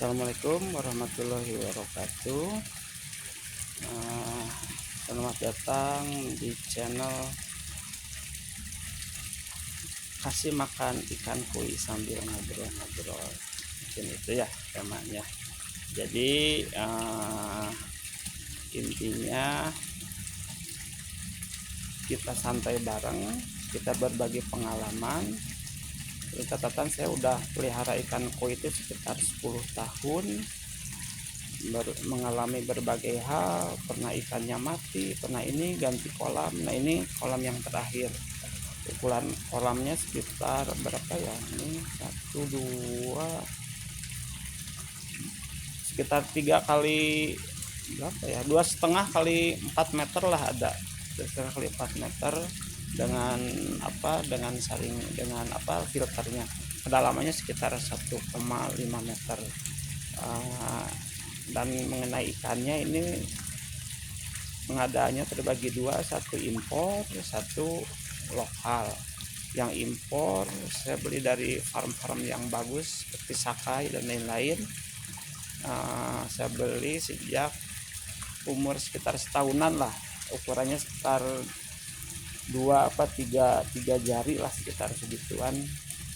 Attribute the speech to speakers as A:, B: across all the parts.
A: Assalamualaikum warahmatullahi wabarakatuh. Eh, Selamat datang di channel kasih makan ikan koi sambil ngobrol-ngobrol. Mungkin itu ya temanya. Jadi intinya kita santai bareng, kita berbagi pengalaman. Catatan saya udah pelihara ikan koi itu sekitar 10 tahun, mengalami berbagai hal. Pernah ikannya mati, pernah ini ganti kolam. Nah, ini kolam yang terakhir, ukuran kolamnya sekitar berapa ya, ini satu dua sekitar 3 kali berapa ya, 2,5 kali 4 meter lah, ada 2,5 kali 4 meter, dengan dengan saring, dengan filternya. Kedalamannya sekitar 1,5 meter. Dan mengenai ikannya ini, pengadaannya terbagi dua, satu impor, satu lokal. Yang impor saya beli dari farm-farm yang bagus seperti Sakai dan lain-lain. Saya beli sejak umur sekitar setahunan lah, ukurannya sekitar 3 jari lah, sekitar segituan,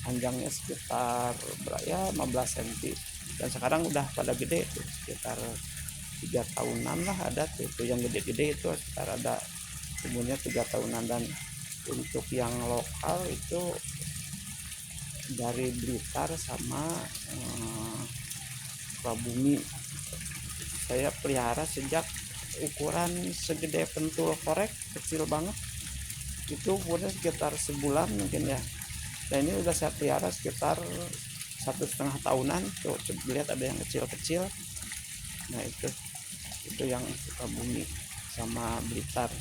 A: panjangnya sekitar 15 cm, dan sekarang udah pada gede tuh, sekitar 3 tahunan lah ada tuh, itu yang gede-gede itu sekitar ada umurnya 3 tahunan. Dan untuk yang lokal itu dari Blitar sama Sukabumi, saya pelihara sejak ukuran segede pentul korek, kecil banget, itu udah sekitar sebulan mungkin ya. Dan ini udah saya pelihara sekitar 1,5 tahunan tuh, lihat ada yang kecil-kecil. Nah, itu yang Sukabumi sama Blitar,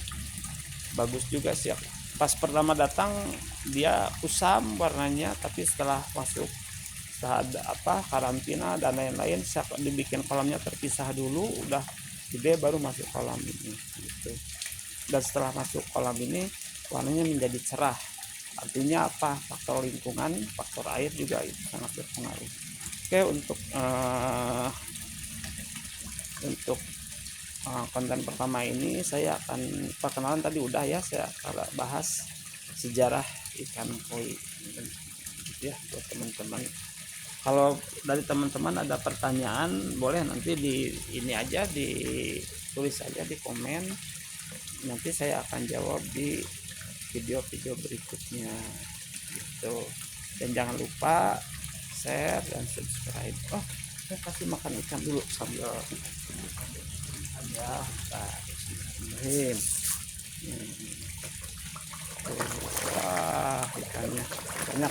A: bagus juga sih. Pas pertama datang dia kusam warnanya, tapi setelah masuk, setelah ada karantina dan lain-lain, saya dibikin kolamnya terpisah dulu, udah gede baru masuk kolam ini gitu. Dan setelah masuk kolam ini warnanya menjadi cerah. Artinya apa? Faktor lingkungan, faktor air juga itu sangat berpengaruh. Oke, untuk konten pertama ini saya akan perkenalan, tadi udah ya, saya akan bahas sejarah ikan koi gitu ya buat teman-teman. Kalau dari teman-teman ada pertanyaan, boleh nanti di ini aja, ditulis aja di komen, nanti saya akan jawab di video-video berikutnya gitu. Dan jangan lupa share dan subscribe. Saya kasih makan ikan dulu sambil ada bismillahirrahmanirrahim. Wah, ikannya banyak.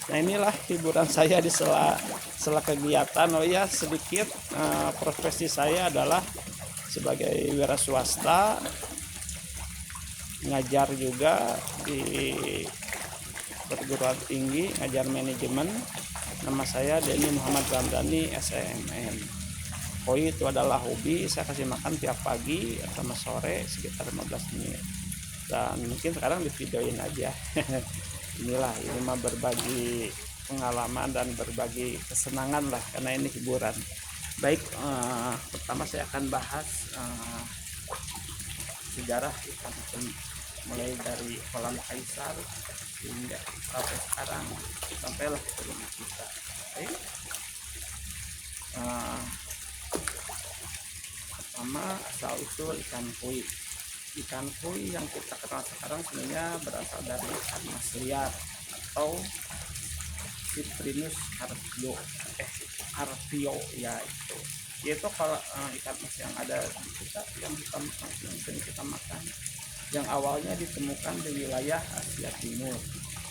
A: Nah, inilah hiburan saya di sela kegiatan. Oh ya, sedikit, profesi saya adalah sebagai wira swasta, ngajar juga di perguruan tinggi, ngajar manajemen. Nama saya Denny Muhammad Ramdhani, SMM. Koi itu adalah hobi, saya kasih makan tiap pagi sama sore sekitar 15 menit. Dan mungkin sekarang di videoin aja. Inilah, ini mah berbagi pengalaman dan berbagi kesenangan lah, karena ini hiburan. Baik, pertama saya akan bahas sejarah ikan mulai dari kolam kaisar hingga sampai sekarang, sampailah ke rumah kita. Baik, pertama asal usul ikan koi. Ikan koi yang kita kenal sekarang sebenarnya berasal dari ikan mas liar atau Cyprinus carpio ya, itu kalau ikan mas yang ada di kita, yang sering kita makan, yang awalnya ditemukan di wilayah Asia Timur,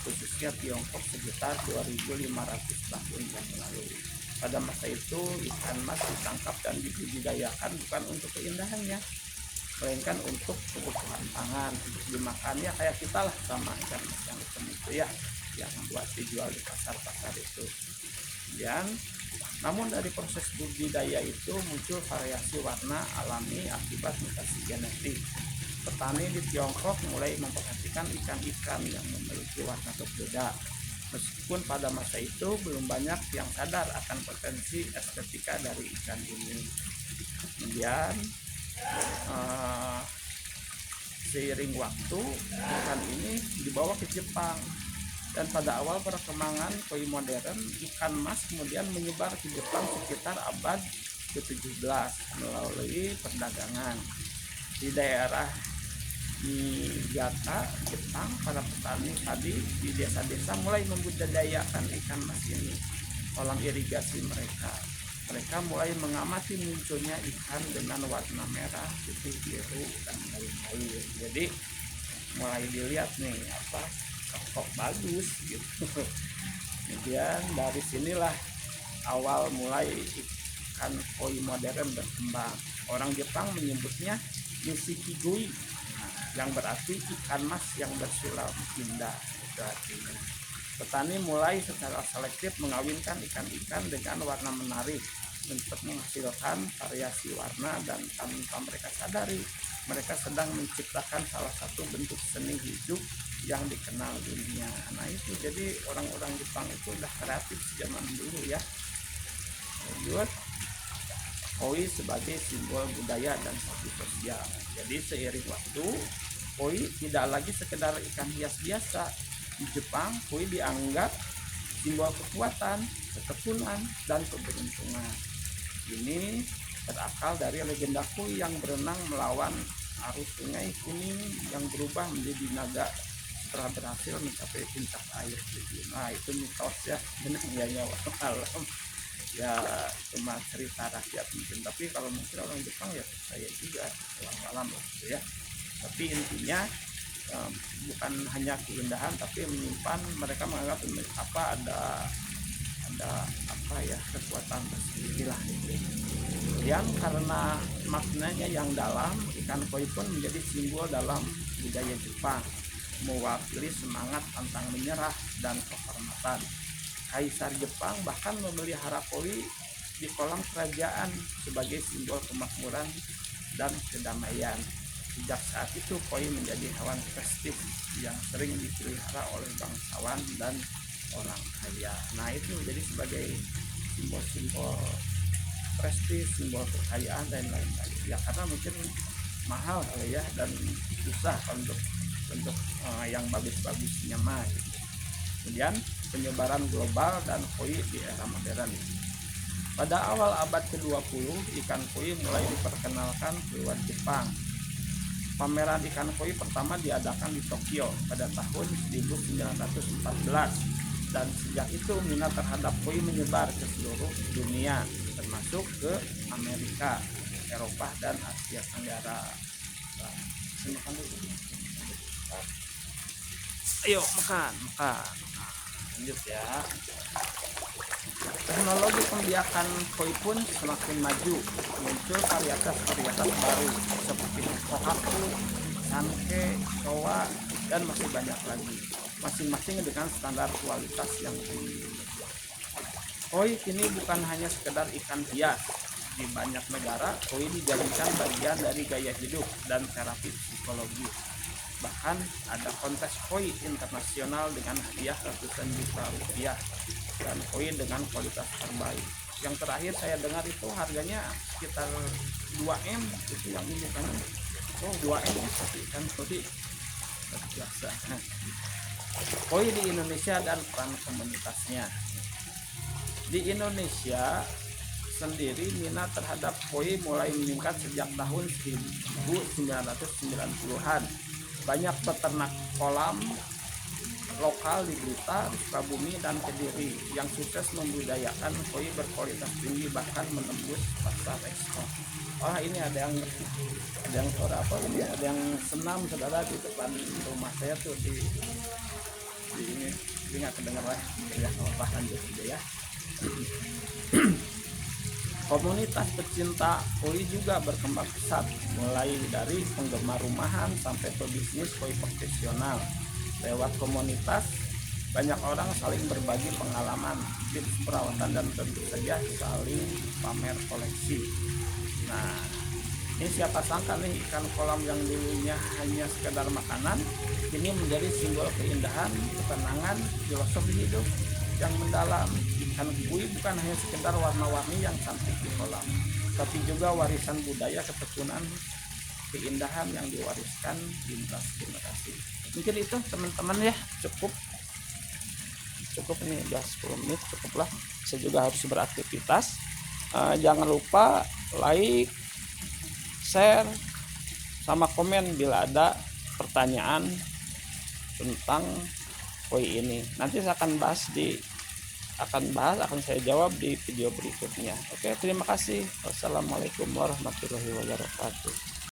A: khususnya Tiongkok sekitar 2.500 tahun yang lalu. Pada masa itu ikan mas ditangkap dan dibudidayakan bukan untuk keindahannya, melainkan untuk kebutuhan pangan, untuk dimakannya kayak kita lah, sama ikan mas yang itu ya, yang buat dijual di pasar-pasar itu. Kemudian, namun dari proses budidaya itu muncul variasi warna alami akibat mutasi genetik. petani di Tiongkok mulai memperhatikan ikan-ikan yang memiliki warna berbeda. Meskipun pada masa itu belum banyak yang sadar akan potensi estetika dari ikan ini. Kemudian seiring waktu ikan ini dibawa ke Jepang, dan pada awal perkembangan koi modern ikan mas kemudian menyebar ke Jepang sekitar abad ke-17 melalui perdagangan. Di daerah Niigata, Jepang, para petani padi di desa-desa mulai membudidayakan ikan mas ini. Kolam irigasi mereka mulai mengamati munculnya ikan dengan warna merah, putih, biru, dan lain-lain. Jadi mulai dilihat nih kok bagus gitu. Kemudian dari sinilah awal mulai ikan koi modern berkembang. Orang Jepang menyebutnya Nishikigoi, yang berarti ikan mas yang bersilau indah. Itu artinya. Petani mulai secara selektif mengawinkan ikan-ikan dengan warna menarik untuk menghasilkan variasi warna, dan tanpa mereka sadari mereka sedang menciptakan salah satu bentuk seni hidup yang dikenal dunia. Nah itu jadi orang-orang Jepang itu udah kreatif zaman dulu ya. Lanjut, koi sebagai simbol budaya dan sosial. Jadi seiring waktu koi tidak lagi sekedar ikan hias biasa. Di Jepang koi dianggap simbol kekuatan, ketekunan, dan keberuntungan. Ini berakal dari legenda koi yang berenang melawan arus sungai kuning yang berubah menjadi naga setelah berhasil mencapai puncak air. Nah itu mitos ya, benar ya alam ya, cuma cerita rakyat mungkin, tapi kalau mungkin orang Jepang ya percaya juga alam gitu ya. Tapi intinya bukan hanya keindahan, tapi menyimpan, mereka menganggap ada kekuatan tersendiri lah gitu. Kemudian karena maknanya yang dalam, ikan koi pun menjadi simbol dalam budaya Jepang, mewakili semangat pantang menyerah dan kehormatan. Kaisar Jepang bahkan memelihara koi di kolam kerajaan sebagai simbol kemakmuran dan kedamaian. Sejak saat itu koi menjadi hewan festif yang sering dipelihara oleh bangsawan dan orang kaya. Nah itu menjadi sebagai simbol-simbol prestis, simbol kekayaan dan lain-lain. Ya karena mungkin mahal kali ya, dan susah untuk yang bagus-bagusnya mah. Kemudian penyebaran global dan koi di era modern. Pada awal abad ke-20, ikan koi mulai diperkenalkan keluar Jepang. Pameran ikan koi pertama diadakan di Tokyo pada tahun 1914, dan sejak itu minat terhadap koi menyebar ke seluruh dunia, termasuk ke Amerika, Eropa, dan Asia Tenggara. Ayo makan. Lanjut ya. Teknologi pembiakan koi pun semakin maju, muncul varietas baru seperti kohaku, sanke, showa, dan masih banyak lagi, masing-masing dengan standar kualitas yang tinggi. Koi kini bukan hanya sekedar ikan hias. Di banyak negara, koi dijadikan bagian dari gaya hidup dan terapi psikologi. Bahkan ada kontes koi internasional dengan hadiah ratusan juta rupiah dan koi dengan kualitas terbaik. Yang terakhir saya dengar itu harganya sekitar 2M, itu yang ini kan. Oh 2M ya, tapi kan koi biasa. Koi di Indonesia dan peran komunitasnya. Di Indonesia sendiri minat terhadap koi mulai meningkat sejak tahun 1990-an. Banyak peternak kolam lokal di Blitar, Sukabumi, dan Kediri yang sukses membudidayakan koi berkualitas tinggi, bahkan menembus pasar ekspor. Oh ini ada yang suara apa ini? Ada yang senam saudara di depan rumah saya tuh di ini nggak kedengeran ya, apa lanjut aja ya. Komunitas pecinta koi juga berkembang pesat, mulai dari penggemar rumahan sampai pebisnis koi profesional. Lewat komunitas, banyak orang saling berbagi pengalaman, tips perawatan, dan tentu saja saling pamer koleksi. Nah, Ini siapa sangka nih ikan kolam yang dulunya hanya sekedar makanan, ini menjadi simbol keindahan, ketenangan, filosofi hidup yang mendalam. Ikan koi bukan hanya sekedar warna-warni yang cantik di kolam, tapi juga warisan budaya ketekunan, keindahan yang diwariskan lintas generasi. Mungkin itu teman-teman ya, cukup nih, udah 10 menit cukuplah. Saya juga harus beraktivitas. Jangan lupa like, share, sama komen bila ada pertanyaan tentang koi ini. Nanti saya akan saya jawab di video berikutnya. Oke, terima kasih. Wassalamualaikum warahmatullahi wabarakatuh.